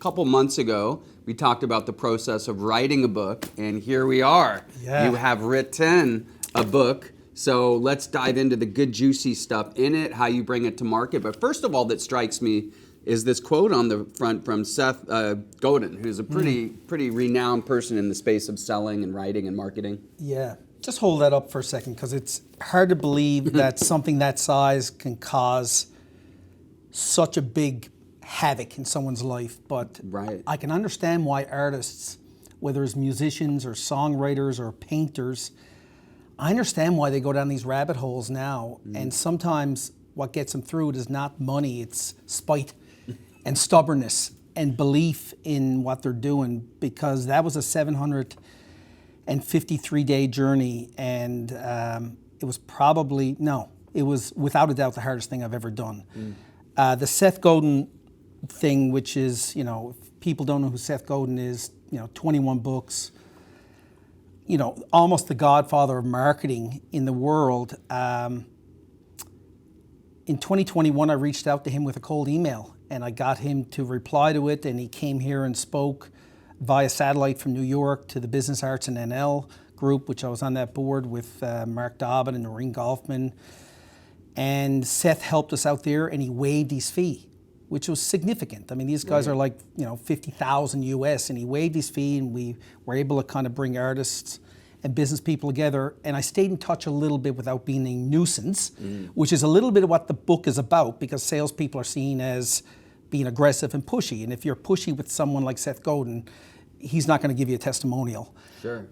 couple months ago, we talked about the process of writing a book, and here we are. Yeah. You have written a book. So let's dive into the good, juicy stuff in it, how you bring it to market. But first of all, that strikes me is this quote on the front from Seth Godin, who's a pretty renowned person in the space of selling and writing and marketing. Yeah. Just hold that up for a second, because it's hard to believe that something that size can cause such a big havoc in someone's life. But Right. I can understand why artists, whether it's musicians or songwriters or painters, I understand why they go down these rabbit holes now. And sometimes what gets them through it is not money, it's spite and stubbornness and belief in what they're doing, because that was a 753-day journey, and it was without a doubt the hardest thing I've ever done. The Seth Godin thing, which is, if people don't know who Seth Godin is, 21 books, almost the godfather of marketing in the world. In 2021, I reached out to him with a cold email, and I got him to reply to it, and he came here and spoke via satellite from New York to the Business Arts and NL group, which I was on that board with Mark Dobbin and Noreen Golfman. And Seth helped us out there, and he waived his fee, which was significant. I mean, these guys are like, 50,000 US, and he waived his fee, and we were able to kind of bring artists and business people together. And I stayed in touch a little bit without being a nuisance, which is a little bit of what the book is about, because salespeople are seen as being aggressive and pushy. And if you're pushy with someone like Seth Godin, he's not going to give you a testimonial. Sure.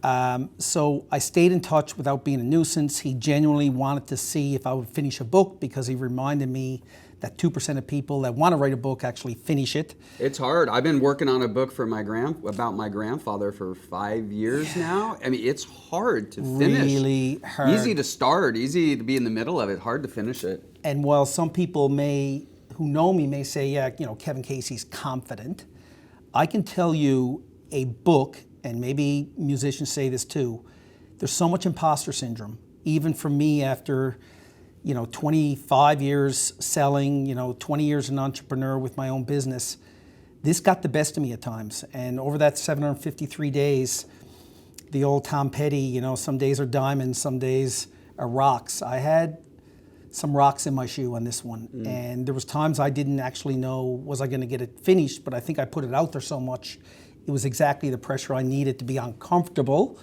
So I stayed in touch without being a nuisance. He genuinely wanted to see if I would finish a book, because he reminded me that 2% of people that want to write a book actually finish it. It's hard. I've been working on a book for about my grandfather for 5 years now. I mean, it's hard to finish. Really hard. Easy to start, easy to be in the middle of it, hard to finish it. And while some people who know me may say, yeah, Kevin Casey's confident, I can tell you a book, and maybe musicians say this too, there's so much imposter syndrome, even for me after 25 years selling, 20 years an entrepreneur with my own business. This got the best of me at times. And over that 753 days, the old Tom Petty, some days are diamonds, some days are rocks. I had some rocks in my shoe on this one. And there was times I didn't actually know, was I gonna get it finished, but I think I put it out there so much, it was exactly the pressure I needed to be uncomfortable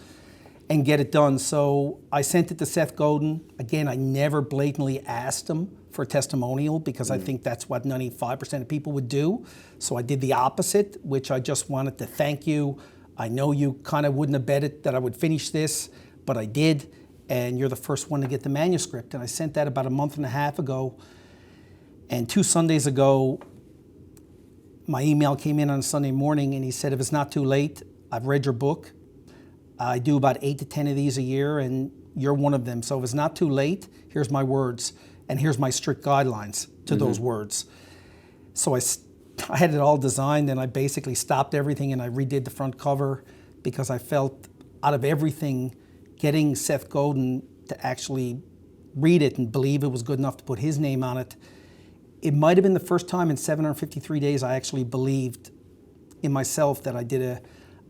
and get it done. So I sent it to Seth Godin. Again, I never blatantly asked him for a testimonial, because I think that's what 95% of people would do. So I did the opposite, which I just wanted to thank you. I know you kind of wouldn't have betted that I would finish this, but I did, and you're the first one to get the manuscript. And I sent that about a month and a half ago. And 2 Sundays ago, my email came in on Sunday morning, and he said, if it's not too late, I've read your book. I do about 8 to 10 of these a year, and you're one of them. So if it's not too late, here's my words, and here's my strict guidelines to those words. So I had it all designed, and I basically stopped everything, and I redid the front cover, because I felt out of everything, getting Seth Godin to actually read it and believe it was good enough to put his name on it, it might have been the first time in 753 days I actually believed in myself that I did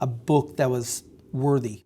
a book that was worthy.